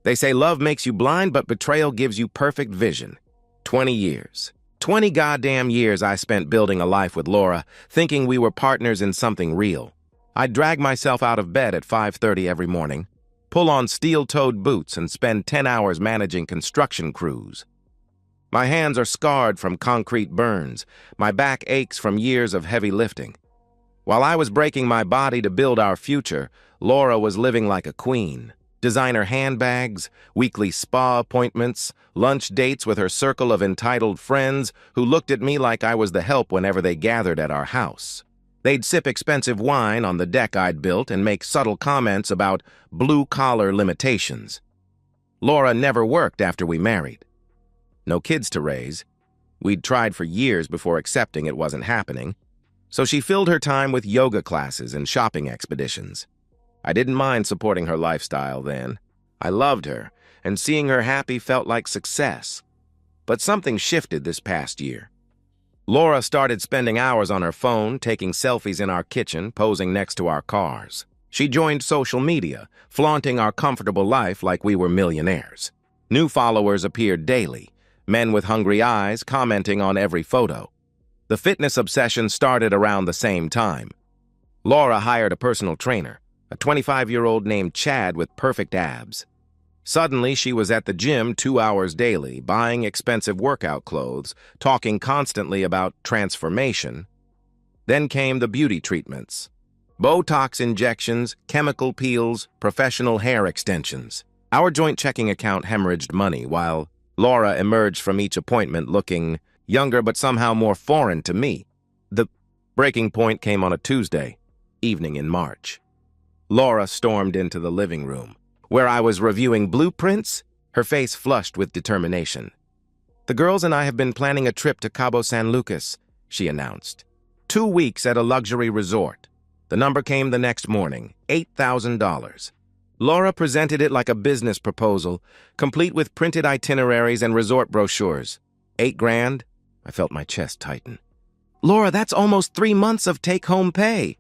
They say love makes you blind, but betrayal gives you perfect vision. 20 years. 20 goddamn years I spent building a life with Laura, thinking we were partners in something real. I'd drag myself out of bed at 5:30 every morning, pull on steel-toed boots, and spend 10 hours managing construction crews. My hands are scarred from concrete burns. My back aches from years of heavy lifting. While I was breaking my body to build our future, Laura was living like a queen. Designer handbags, weekly spa appointments, lunch dates with her circle of entitled friends who looked at me like I was the help whenever they gathered at our house. They'd sip expensive wine on the deck I'd built and make subtle comments about blue-collar limitations. Laura never worked after we married. No kids to raise. We'd tried for years before accepting it wasn't happening, so she filled her time with yoga classes and shopping expeditions. I didn't mind supporting her lifestyle then. I loved her, and seeing her happy felt like success. But something shifted this past year. Laura started spending hours on her phone, taking selfies in our kitchen, posing next to our cars. She joined social media, flaunting our comfortable life like we were millionaires. New followers appeared daily, men with hungry eyes commenting on every photo. The fitness obsession started around the same time. Laura hired a personal trainer, a 25-year-old named Chad with perfect abs. Suddenly, she was at the gym 2 hours daily, buying expensive workout clothes, talking constantly about transformation. Then came the beauty treatments. Botox injections, chemical peels, professional hair extensions. Our joint checking account hemorrhaged money, while Laura emerged from each appointment looking younger but somehow more foreign to me. The breaking point came on a Tuesday evening in March. Laura stormed into the living room, where I was reviewing blueprints, her face flushed with determination. "The girls and I have been planning a trip to Cabo San Lucas," she announced. 2 weeks at a luxury resort. The number came the next morning, $8,000. Laura presented it like a business proposal, complete with printed itineraries and resort brochures. $8,000? I felt my chest tighten. "Laura, that's almost 3 months of take-home pay."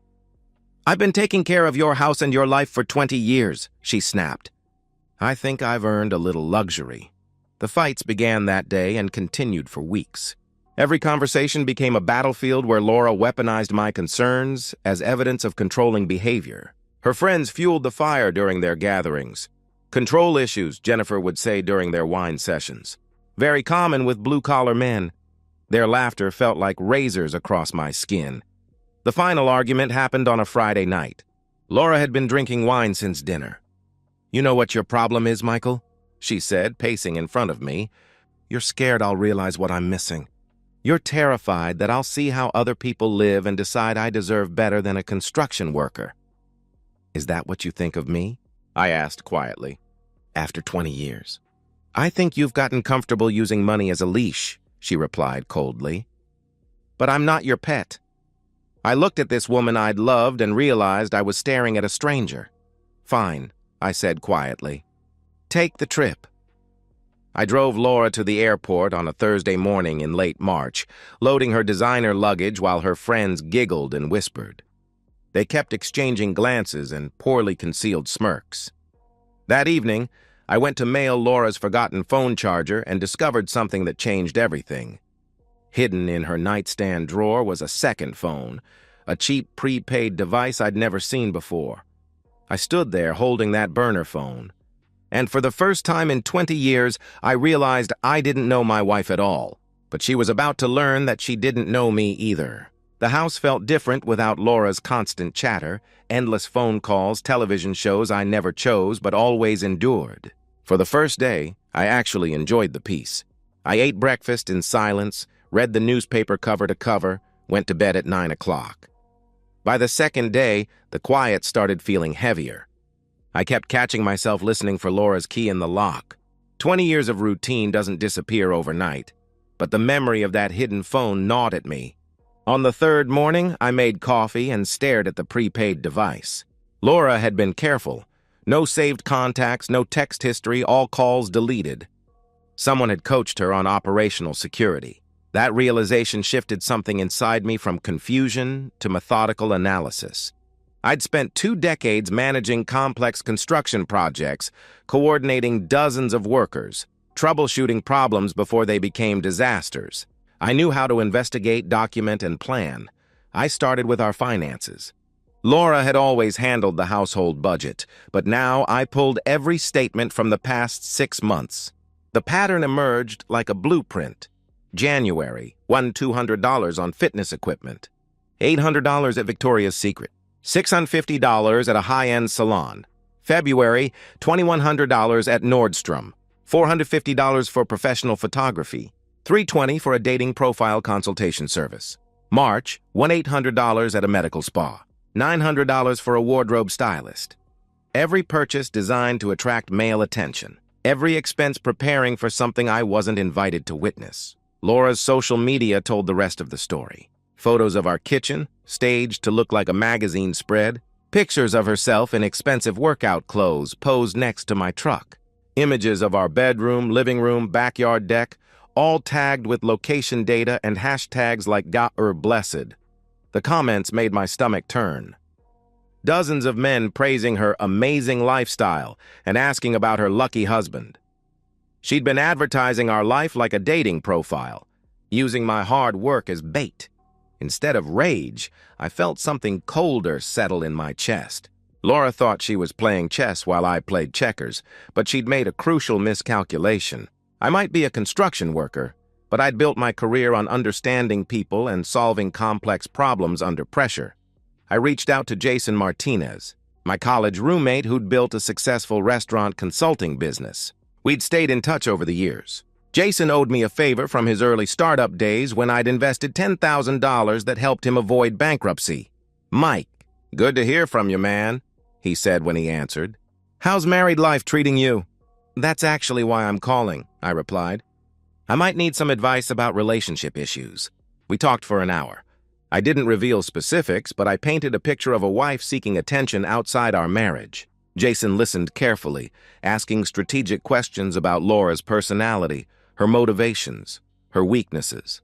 "I've been taking care of your house and your life for 20 years, she snapped. I think I've earned a little luxury. The fights began that day and continued for weeks. Every conversation became a battlefield where Laura weaponized my concerns as evidence of controlling behavior. Her friends fueled the fire during their gatherings. Control issues, Jennifer would say during their wine sessions. Very common with blue-collar men. Their laughter felt like razors across my skin. The final argument happened on a Friday night. Laura had been drinking wine since dinner. "You know what your problem is, Michael?" she said, pacing in front of me. "You're scared I'll realize what I'm missing. You're terrified that I'll see how other people live and decide I deserve better than a construction worker." "Is that what you think of me?" I asked quietly. "After 20 years. "I think you've gotten comfortable using money as a leash," she replied coldly. "But I'm not your pet." I looked at this woman I'd loved and realized I was staring at a stranger. "Fine," I said quietly. "Take the trip." I drove Laura to the airport on a Thursday morning in late March, loading her designer luggage while her friends giggled and whispered. They kept exchanging glances and poorly concealed smirks. That evening, I went to mail Laura's forgotten phone charger and discovered something that changed everything. Hidden in her nightstand drawer was a second phone, a cheap prepaid device I'd never seen before. I stood there holding that burner phone, and for the first time in 20 years, I realized I didn't know my wife at all, but she was about to learn that she didn't know me either. The house felt different without Laura's constant chatter, endless phone calls, television shows I never chose but always endured. For the first day, I actually enjoyed the peace. I ate breakfast in silence, read the newspaper cover to cover, went to bed at 9 o'clock. By the second day, the quiet started feeling heavier. I kept catching myself listening for Laura's key in the lock. 20 years of routine doesn't disappear overnight, but the memory of that hidden phone gnawed at me. On the third morning, I made coffee and stared at the prepaid device. Laura had been careful. No saved contacts, no text history, all calls deleted. Someone had coached her on operational security. That realization shifted something inside me from confusion to methodical analysis. I'd spent 2 decades managing complex construction projects, coordinating dozens of workers, troubleshooting problems before they became disasters. I knew how to investigate, document, and plan. I started with our finances. Laura had always handled the household budget, but now I pulled every statement from the past 6 months. The pattern emerged like a blueprint. January, won $200 on fitness equipment. $800 at Victoria's Secret. $650 at a high-end salon. February, $2,100 at Nordstrom. $450 for professional photography. $320 for a dating profile consultation service. March, $1,800 at a medical spa. $900 for a wardrobe stylist. Every purchase designed to attract male attention. Every expense preparing for something I wasn't invited to witness. Laura's social media told the rest of the story. Photos of our kitchen, staged to look like a magazine spread. Pictures of herself in expensive workout clothes posed next to my truck. Images of our bedroom, living room, backyard deck, all tagged with location data and hashtags like #blessed. The comments made my stomach turn. Dozens of men praising her amazing lifestyle and asking about her lucky husband. She'd been advertising our life like a dating profile, using my hard work as bait. Instead of rage, I felt something colder settle in my chest. Laura thought she was playing chess while I played checkers, but she'd made a crucial miscalculation. I might be a construction worker, but I'd built my career on understanding people and solving complex problems under pressure. I reached out to Jason Martinez, my college roommate who'd built a successful restaurant consulting business. We'd stayed in touch over the years. Jason owed me a favor from his early startup days when I'd invested $10,000 that helped him avoid bankruptcy. "Mike, good to hear from you, man," he said when he answered. "How's married life treating you?" "That's actually why I'm calling," I replied. "I might need some advice about relationship issues." We talked for an hour. I didn't reveal specifics, but I painted a picture of a wife seeking attention outside our marriage. Jason listened carefully, asking strategic questions about Laura's personality, her motivations, her weaknesses.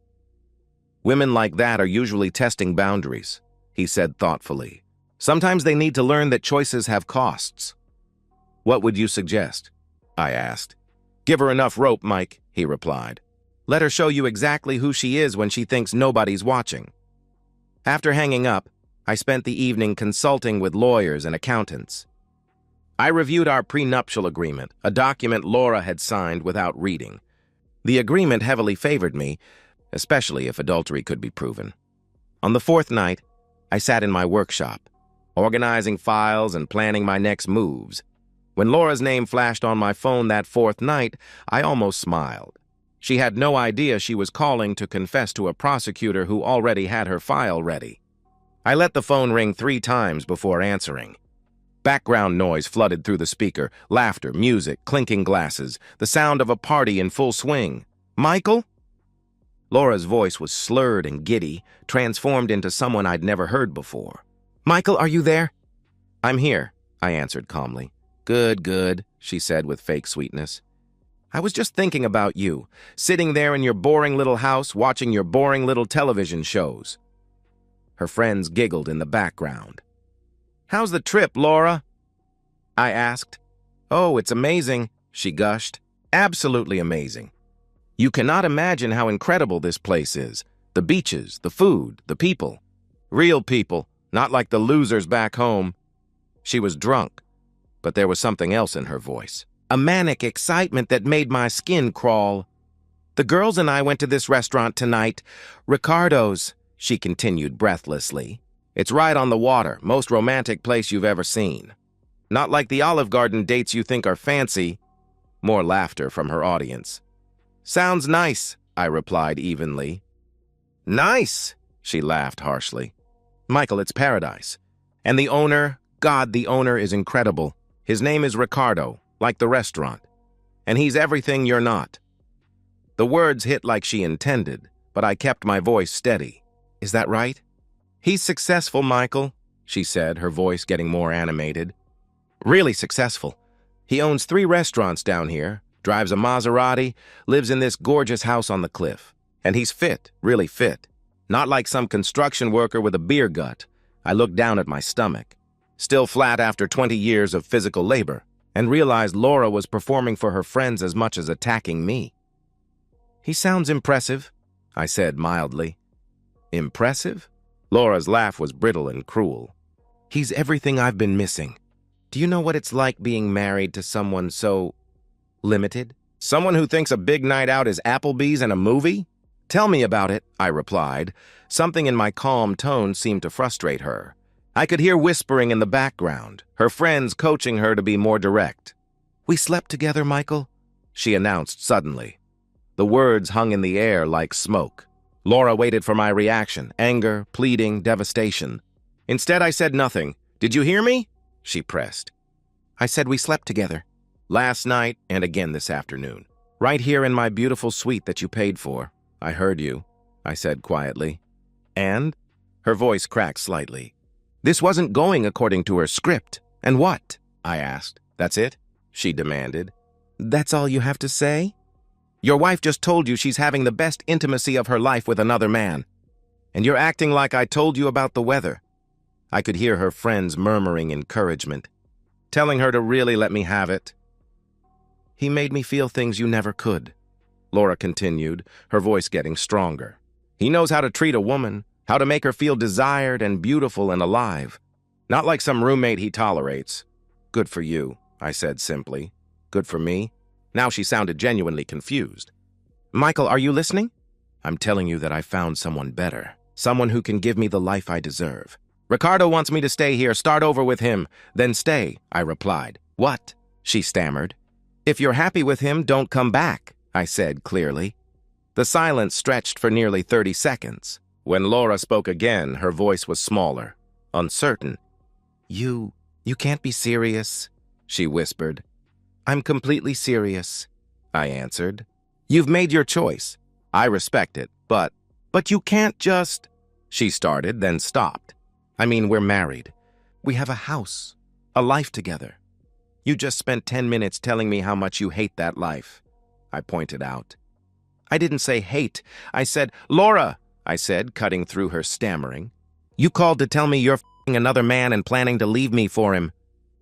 "Women like that are usually testing boundaries," he said thoughtfully. "Sometimes they need to learn that choices have costs." "What would you suggest?" I asked. "Give her enough rope, Mike," he replied. "Let her show you exactly who she is when she thinks nobody's watching." After hanging up, I spent the evening consulting with lawyers and accountants. I reviewed our prenuptial agreement, a document Laura had signed without reading. The agreement heavily favored me, especially if adultery could be proven. On the 4th night, I sat in my workshop, organizing files and planning my next moves. When Laura's name flashed on my phone that 4th night, I almost smiled. She had no idea she was calling to confess to a prosecutor who already had her file ready. I let the phone ring 3 times before answering. Background noise flooded through the speaker, laughter, music, clinking glasses, the sound of a party in full swing. "Michael?" Laura's voice was slurred and giddy, transformed into someone I'd never heard before. "Michael, are you there?" "I'm here," I answered calmly. "Good, good," she said with fake sweetness. "I was just thinking about you, sitting there in your boring little house watching your boring little television shows." Her friends giggled in the background. "How's the trip, Laura?" I asked. "Oh, it's amazing," she gushed. "Absolutely amazing. You cannot imagine how incredible this place is. The beaches, the food, the people. Real people, not like the losers back home." She was drunk, but there was something else in her voice. A manic excitement that made my skin crawl. "The girls and I went to this restaurant tonight, Ricardo's," she continued breathlessly. "It's right on the water, most romantic place you've ever seen. Not like the Olive Garden dates you think are fancy." More laughter from her audience. "Sounds nice," I replied evenly. "Nice," she laughed harshly. "Michael, it's paradise. And the owner, God, the owner is incredible. His name is Ricardo, like the restaurant. And he's everything you're not." The words hit like she intended, but I kept my voice steady. "Is that right?" "He's successful, Michael," she said, her voice getting more animated. "Really successful. He owns 3 restaurants down here, drives a Maserati, lives in this gorgeous house on the cliff. And he's fit, really fit. Not like some construction worker with a beer gut." I looked down at my stomach. still flat after 20 years of physical labor, and realized Laura was performing for her friends as much as attacking me. "He sounds impressive," I said mildly. "Impressive?" Laura's laugh was brittle and cruel. "He's everything I've been missing. Do you know what it's like being married to someone so limited? Someone who thinks a big night out is Applebee's and a movie?" "Tell me about it," I replied. Something in my calm tone seemed to frustrate her. I could hear whispering in the background, her friends coaching her to be more direct. "We slept together, Michael," she announced suddenly. The words hung in the air like smoke. Laura waited for my reaction, anger, pleading, devastation. Instead, I said nothing. "Did you hear me?" she pressed. "I said we slept together. Last night and again this afternoon. Right here in my beautiful suite that you paid for. I heard you," I said quietly. "And?" Her voice cracked slightly. "This wasn't going according to her script. And what?" I asked. "That's it?" she demanded. "That's all you have to say? Your wife just told you she's having the best intimacy of her life with another man. And you're acting like I told you about the weather." I could hear her friends murmuring encouragement, telling her to really let me have it. "He made me feel things you never could," Laura continued, her voice getting stronger. "He knows how to treat a woman, how to make her feel desired and beautiful and alive. Not like some roommate he tolerates." "Good for you," I said simply. "Good for me?" Now she sounded genuinely confused. "Michael, are you listening? I'm telling you that I found someone better, someone who can give me the life I deserve. Ricardo wants me to stay here, start over with him, then stay," I replied. "What?" she stammered. "If you're happy with him, don't come back," I said clearly. The silence stretched for nearly 30 seconds. When Laura spoke again, her voice was smaller, uncertain. You can't be serious," she whispered. "I'm completely serious," I answered. "You've made your choice. I respect it, but you can't just—" she started, then stopped. "I mean, we're married. We have a house, a life together. You just spent 10 minutes telling me how much you hate that life," I pointed out. "I didn't say hate. I said, Laura," I said, cutting through her stammering. "You called to tell me you're f***ing another man and planning to leave me for him.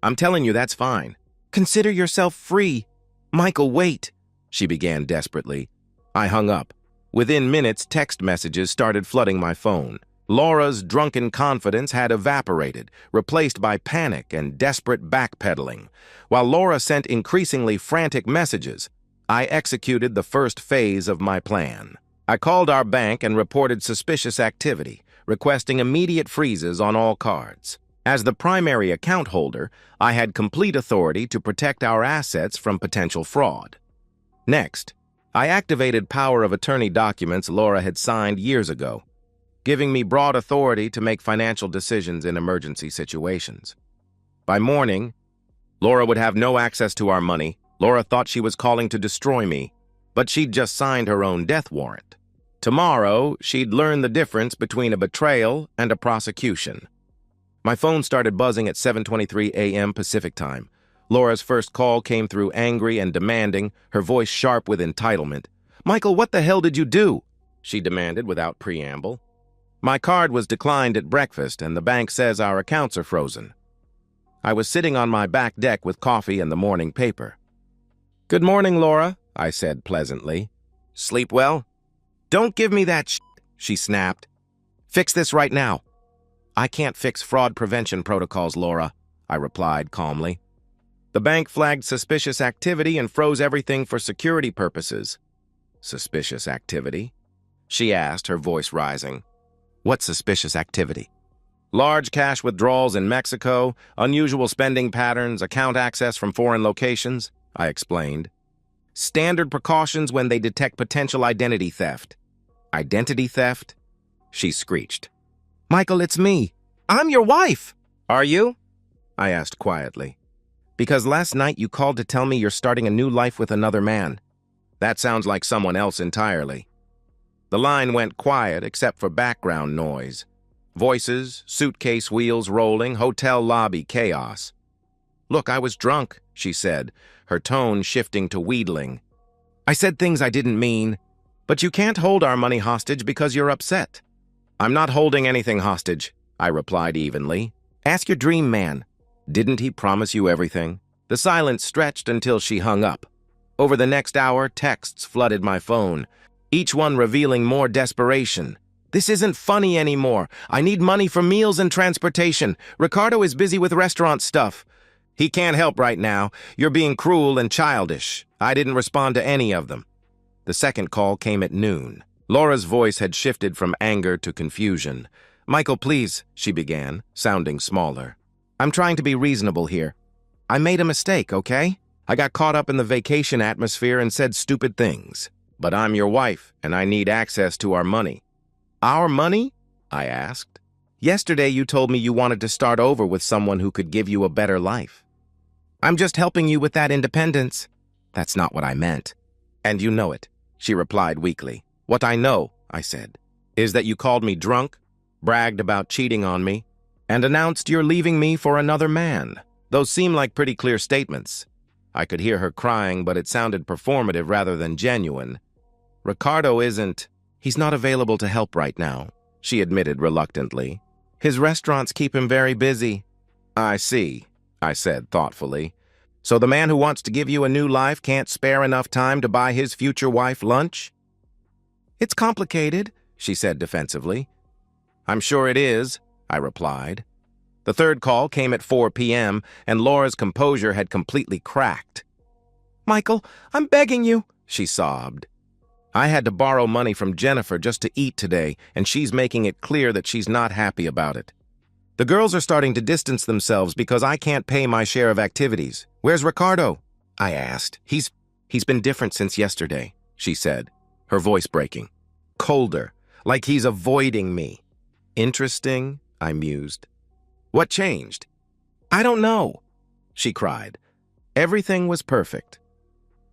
I'm telling you that's fine. Consider yourself free. Michael, wait," she began desperately. I hung up. Within minutes, text messages started flooding my phone. Laura's drunken confidence had evaporated, replaced by panic and desperate backpedaling. While Laura sent increasingly frantic messages, I executed the first phase of my plan. I called our bank and reported suspicious activity, requesting immediate freezes on all cards. As the primary account holder, I had complete authority to protect our assets from potential fraud. Next, I activated power of attorney documents Laura had signed years ago, giving me broad authority to make financial decisions in emergency situations. By morning, Laura would have no access to our money. Laura thought she was calling to destroy me, but she'd just signed her own death warrant. Tomorrow, she'd learn the difference between a betrayal and a prosecution. My phone started buzzing at 7:23 a.m. Pacific time. Laura's first call came through angry and demanding, her voice sharp with entitlement. "Michael, what the hell did you do?" she demanded without preamble. "My card was declined at breakfast, and the bank says our accounts are frozen." I was sitting on my back deck with coffee and the morning paper. "Good morning, Laura," I said pleasantly. "Sleep well?" "Don't give me that shit," she snapped. "Fix this right now." "I can't fix fraud prevention protocols, Laura," I replied calmly. "The bank flagged suspicious activity and froze everything for security purposes." "Suspicious activity?" she asked, her voice rising. "What suspicious activity?" "Large cash withdrawals in Mexico, unusual spending patterns, account access from foreign locations," I explained. "Standard precautions when they detect potential identity theft." "Identity theft?" she screeched. "Michael, it's me. I'm your wife." "Are you?" I asked quietly. "Because last night you called to tell me you're starting a new life with another man. That sounds like someone else entirely." The line went quiet except for background noise. Voices, suitcase wheels rolling, hotel lobby chaos. "Look, I was drunk," she said, her tone shifting to wheedling. "I said things I didn't mean. But you can't hold our money hostage because you're upset." "I'm not holding anything hostage," I replied evenly. Ask your dream man. Didn't he promise you everything? The silence stretched until she hung up. Over the next hour, texts flooded my phone, each one revealing more desperation. This isn't funny anymore. I need money for meals and transportation. Ricardo is busy with restaurant stuff. He can't help right now. You're being cruel and childish. I didn't respond to any of them. The second call came at noon. Laura's voice had shifted from anger to confusion. Michael, please, she began, sounding smaller. I'm trying to be reasonable here. I made a mistake, okay? I got caught up in the vacation atmosphere and said stupid things. But I'm your wife, and I need access to our money. Our money? I asked. Yesterday you told me you wanted to start over with someone who could give you a better life. I'm just helping you with that independence. That's not what I meant. And you know it, she replied weakly. What I know, I said, is that you called me drunk, bragged about cheating on me, and announced you're leaving me for another man. Those seem like pretty clear statements. I could hear her crying, but it sounded performative rather than genuine. Ricardo isn't. He's not available to help right now, she admitted reluctantly. His restaurants keep him very busy. I see, I said thoughtfully. So the man who wants to give you a new life can't spare enough time to buy his future wife lunch? It's complicated, she said defensively. I'm sure it is, I replied. The third call came at 4 p.m., and Laura's composure had completely cracked. Michael, I'm begging you, she sobbed. I had to borrow money from Jennifer just to eat today, and she's making it clear that she's not happy about it. The girls are starting to distance themselves because I can't pay my share of activities. Where's Ricardo? I asked. He's been different since yesterday, she said, her voice breaking. Colder, like he's avoiding me. Interesting, I mused. What changed? I don't know, she cried. Everything was perfect.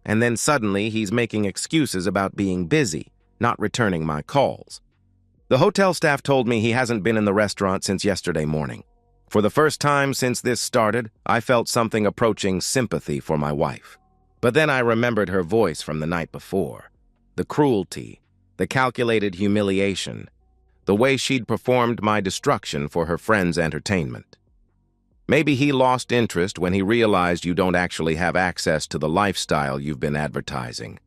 And then suddenly he's making excuses about being busy, not returning my calls. The hotel staff told me he hasn't been in the restaurant since yesterday morning. For the first time since this started, I felt something approaching sympathy for my wife. But then I remembered her voice from the night before. The cruelty, the calculated humiliation, the way she'd performed my destruction for her friend's entertainment. Maybe he lost interest when he realized you don't actually have access to the lifestyle you've been advertising.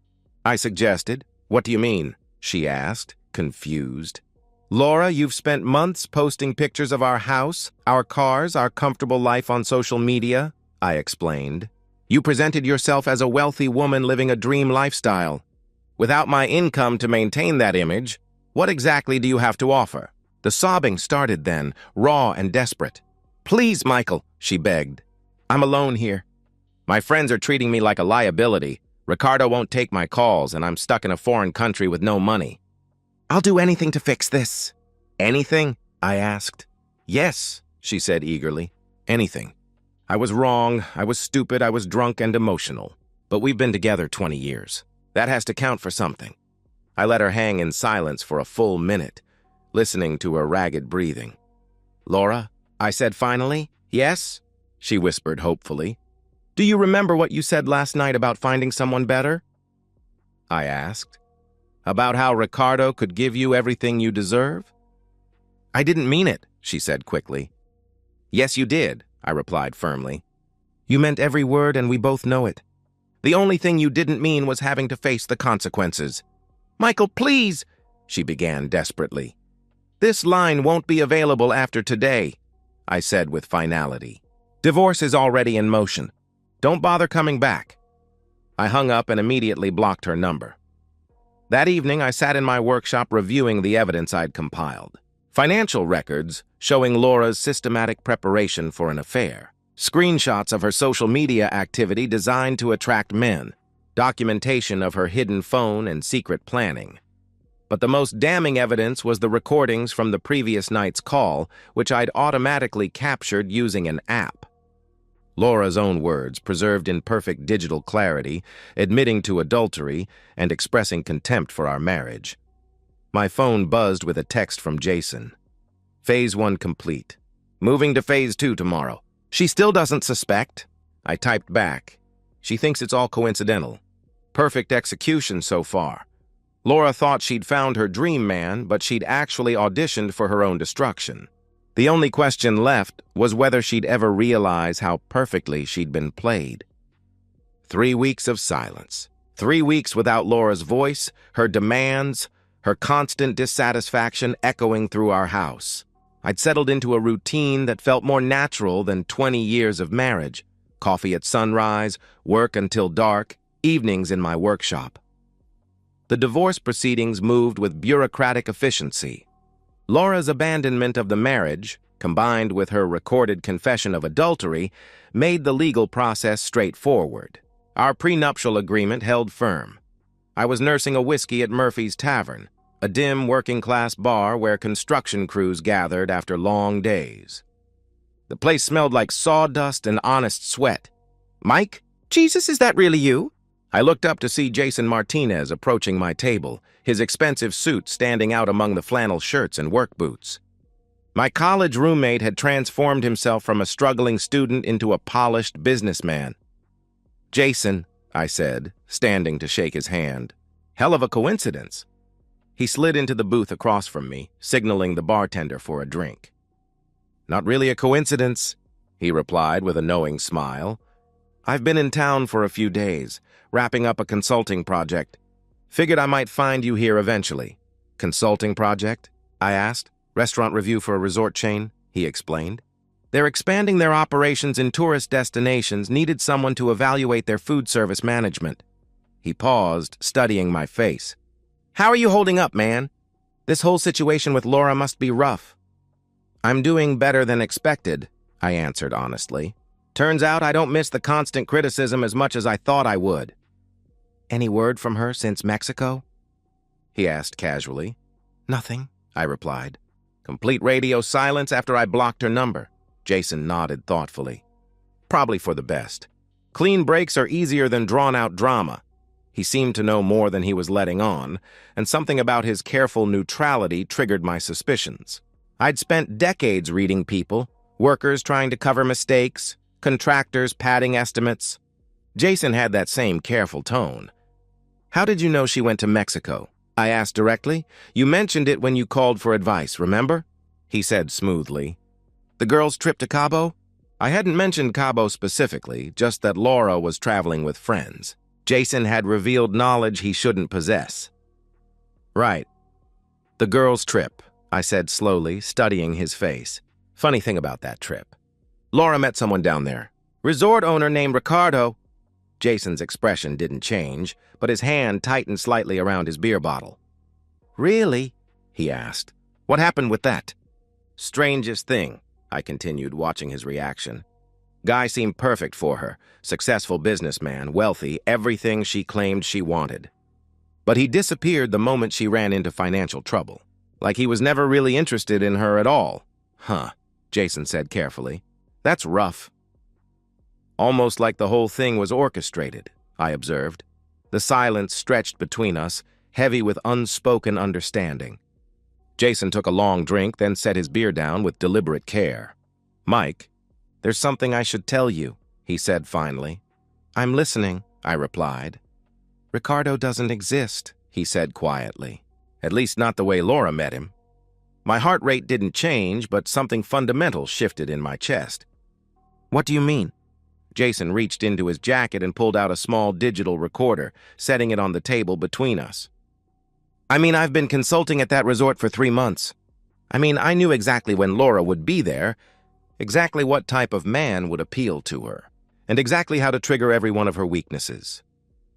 I suggested. What do you mean? She asked, confused. Laura, you've spent months posting pictures of our house, our cars, our comfortable life on social media, I explained. You presented yourself as a wealthy woman living a dream lifestyle. Without my income to maintain that image, what exactly do you have to offer? The sobbing started then, raw and desperate. Please, Michael, she begged. I'm alone here. My friends are treating me like a liability. Ricardo won't take my calls, and I'm stuck in a foreign country with no money. I'll do anything to fix this. Anything? I asked. Yes, she said eagerly. Anything. I was wrong, I was stupid, I was drunk and emotional. But we've been together 20 years. That has to count for something. I let her hang in silence for a full minute, listening to her ragged breathing. Laura, I said finally. Yes, she whispered hopefully. Do you remember what you said last night about finding someone better? I asked. About how Ricardo could give you everything you deserve? I didn't mean it, she said quickly. Yes, you did, I replied firmly. You meant every word and we both know it. The only thing you didn't mean was having to face the consequences. Michael, please, she began desperately. This line won't be available after today, I said with finality. Divorce is already in motion. Don't bother coming back. I hung up and immediately blocked her number. That evening, I sat in my workshop reviewing the evidence I'd compiled. Financial records showing Laura's systematic preparation for an affair. Screenshots of her social media activity designed to attract men. Documentation of her hidden phone and secret planning. But the most damning evidence was the recordings from the previous night's call, which I'd automatically captured using an app. Laura's own words, preserved in perfect digital clarity, admitting to adultery and expressing contempt for our marriage. My phone buzzed with a text from Jason. Phase 1 complete. Moving to Phase 2 tomorrow. She still doesn't suspect? I typed back. She thinks it's all coincidental. Perfect execution so far. Laura thought she'd found her dream man, but she'd actually auditioned for her own destruction. The only question left was whether she'd ever realize how perfectly she'd been played. 3 weeks of silence. 3 weeks without Laura's voice, her demands, her constant dissatisfaction echoing through our house. I'd settled into a routine that felt more natural than 20 years of marriage. Coffee at sunrise, work until dark, evenings in my workshop. The divorce proceedings moved with bureaucratic efficiency. Laura's abandonment of the marriage, combined with her recorded confession of adultery, made the legal process straightforward. Our prenuptial agreement held firm. I was nursing a whiskey at Murphy's Tavern, a dim working-class bar where construction crews gathered after long days. The place smelled like sawdust and honest sweat. "Mike? Jesus, is that really you?" I looked up to see Jason Martinez approaching my table, his expensive suit standing out among the flannel shirts and work boots. My college roommate had transformed himself from a struggling student into a polished businessman. "Jason," I said, standing to shake his hand. "Hell of a coincidence." He slid into the booth across from me, signaling the bartender for a drink. "Not really a coincidence," he replied with a knowing smile. "I've been in town for a few days, wrapping up a consulting project. Figured I might find you here eventually." "Consulting project?" I asked. "Restaurant review for a resort chain," he explained. "They're expanding their operations in tourist destinations, needed someone to evaluate their food service management." He paused, studying my face. "How are you holding up, man? This whole situation with Laura must be rough." "I'm doing better than expected," I answered honestly. "Turns out I don't miss the constant criticism as much as I thought I would." "Any word from her since Mexico?" he asked casually. "Nothing," I replied. "Complete radio silence after I blocked her number." Jason nodded thoughtfully. "Probably for the best. Clean breaks are easier than drawn-out drama." He seemed to know more than he was letting on, and something about his careful neutrality triggered my suspicions. I'd spent decades reading people, workers trying to cover mistakes, contractors padding estimates. Jason had that same careful tone. "How did you know she went to Mexico?" I asked directly. "You mentioned it when you called for advice, remember?" He said smoothly. "The girl's trip to Cabo?" I hadn't mentioned Cabo specifically, just that Laura was traveling with friends. Jason had revealed knowledge he shouldn't possess. "Right. The girl's trip," I said slowly, studying his face. "Funny thing about that trip. Laura met someone down there. Resort owner named Ricardo." Jason's expression didn't change, but his hand tightened slightly around his beer bottle. "Really?" he asked. "What happened with that?" "Strangest thing," I continued, watching his reaction. "Guy seemed perfect for her. Successful businessman, wealthy, everything she claimed she wanted. But he disappeared the moment she ran into financial trouble. Like he was never really interested in her at all." "Huh," Jason said carefully. "That's rough." "Almost like the whole thing was orchestrated," I observed. The silence stretched between us, heavy with unspoken understanding. Jason took a long drink, then set his beer down with deliberate care. "Mike, there's something I should tell you," he said finally. "I'm listening," I replied. "Ricardo doesn't exist," he said quietly. "At least not the way Laura met him." My heart rate didn't change, but something fundamental shifted in my chest. "What do you mean?" Jason reached into his jacket and pulled out a small digital recorder, setting it on the table between us. "I mean, I've been consulting at that resort for 3 months. I knew exactly when Laura would be there, exactly what type of man would appeal to her, and exactly how to trigger every one of her weaknesses.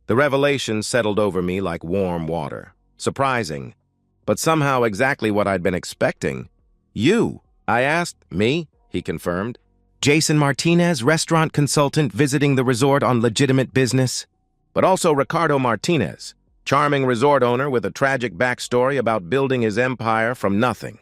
The revelation settled over me like warm water. Surprising, but somehow exactly what I'd been expecting. "You?" I asked. "Me?" he confirmed. "Jason Martinez, restaurant consultant visiting the resort on legitimate business." "But also Ricardo Martinez, charming resort owner with a tragic backstory about building his empire from nothing."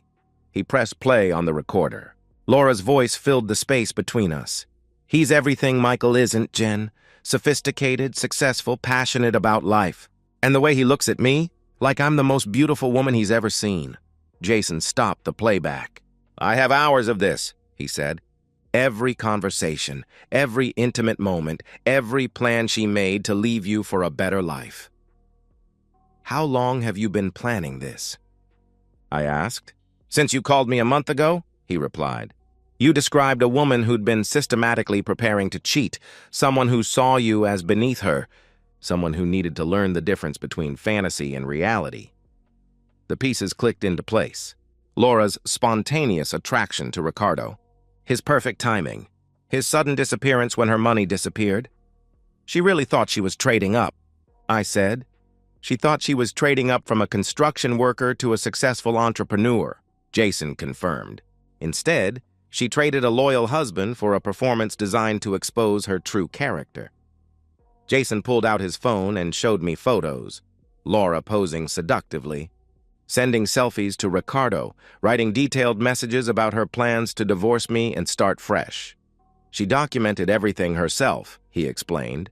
He pressed play on the recorder. Laura's voice filled the space between us. "He's everything Michael isn't, Jen. Sophisticated, successful, passionate about life. And the way he looks at me, like I'm the most beautiful woman he's ever seen." Jason stopped the playback. "I have hours of this," he said. "Every conversation, every intimate moment, every plan she made to leave you for a better life." "How long have you been planning this?" I asked. "Since you called me a month ago?" he replied. You described a woman who'd been systematically preparing to cheat, someone who saw you as beneath her, someone who needed to learn the difference between fantasy and reality. The pieces clicked into place. Laura's spontaneous attraction to Ricardo, his perfect timing, his sudden disappearance when her money disappeared. She really thought she was trading up, I said. She thought she was trading up from a construction worker to a successful entrepreneur, Jason confirmed. Instead, she traded a loyal husband for a performance designed to expose her true character. Jason pulled out his phone and showed me photos, Laura posing seductively, sending selfies to Ricardo, writing detailed messages about her plans to divorce me and start fresh. She documented everything herself, he explained.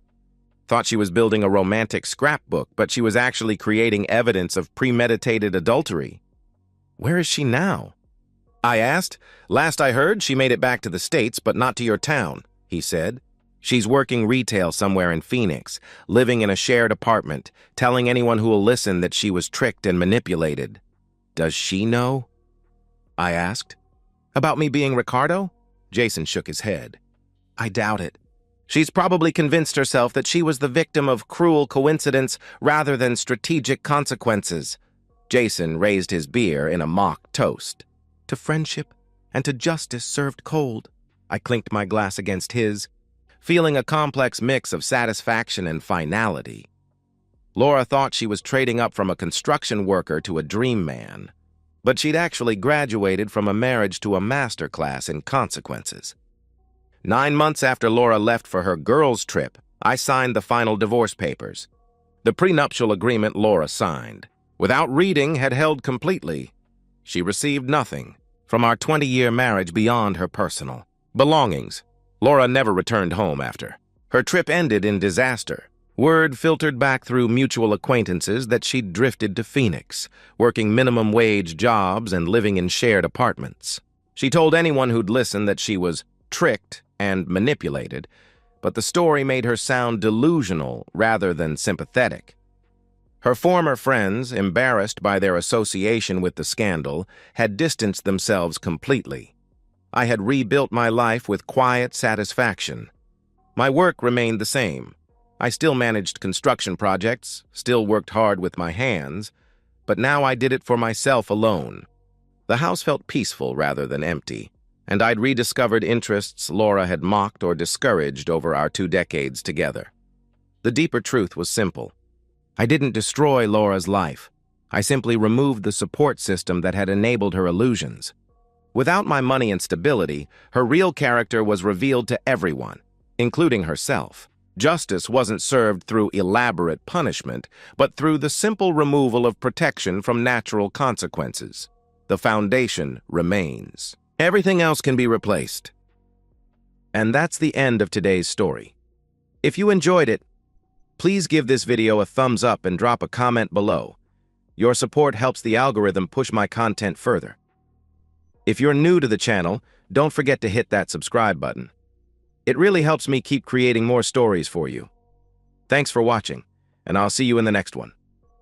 Thought she was building a romantic scrapbook, but she was actually creating evidence of premeditated adultery. Where is she now? I asked. Last I heard, she made it back to the States, but not to your town, he said. She's working retail somewhere in Phoenix, living in a shared apartment, telling anyone who will listen that she was tricked and manipulated. Does she know? I asked. About me being Ricardo? Jason shook his head. I doubt it. She's probably convinced herself that she was the victim of cruel coincidence rather than strategic consequences. Jason raised his beer in a mock toast. To friendship and to justice served cold. I clinked my glass against his, feeling a complex mix of satisfaction and finality. Laura thought she was trading up from a construction worker to a dream man, but she'd actually graduated from a marriage to a master class in consequences. 9 months after Laura left for her girls' trip, I signed the final divorce papers. The prenuptial agreement Laura signed, without reading, had held completely. She received nothing from our 20-year marriage beyond her personal belongings. Laura never returned home after. Her trip ended in disaster. Word filtered back through mutual acquaintances that she'd drifted to Phoenix, working minimum-wage jobs and living in shared apartments. She told anyone who'd listen that she was tricked and manipulated, but the story made her sound delusional rather than sympathetic. Her former friends, embarrassed by their association with the scandal, had distanced themselves completely. I had rebuilt my life with quiet satisfaction. My work remained the same. I still managed construction projects, still worked hard with my hands, but now I did it for myself alone. The house felt peaceful rather than empty, and I'd rediscovered interests Laura had mocked or discouraged over our 2 decades together. The deeper truth was simple. I didn't destroy Laura's life. I simply removed the support system that had enabled her illusions. Without my money and stability, her real character was revealed to everyone, including herself. Justice wasn't served through elaborate punishment, but through the simple removal of protection from natural consequences. The foundation remains. Everything else can be replaced. And that's the end of today's story. If you enjoyed it, please give this video a thumbs up and drop a comment below. Your support helps the algorithm push my content further. If you're new to the channel, don't forget to hit that subscribe button. It really helps me keep creating more stories for you. Thanks for watching, and I'll see you in the next one.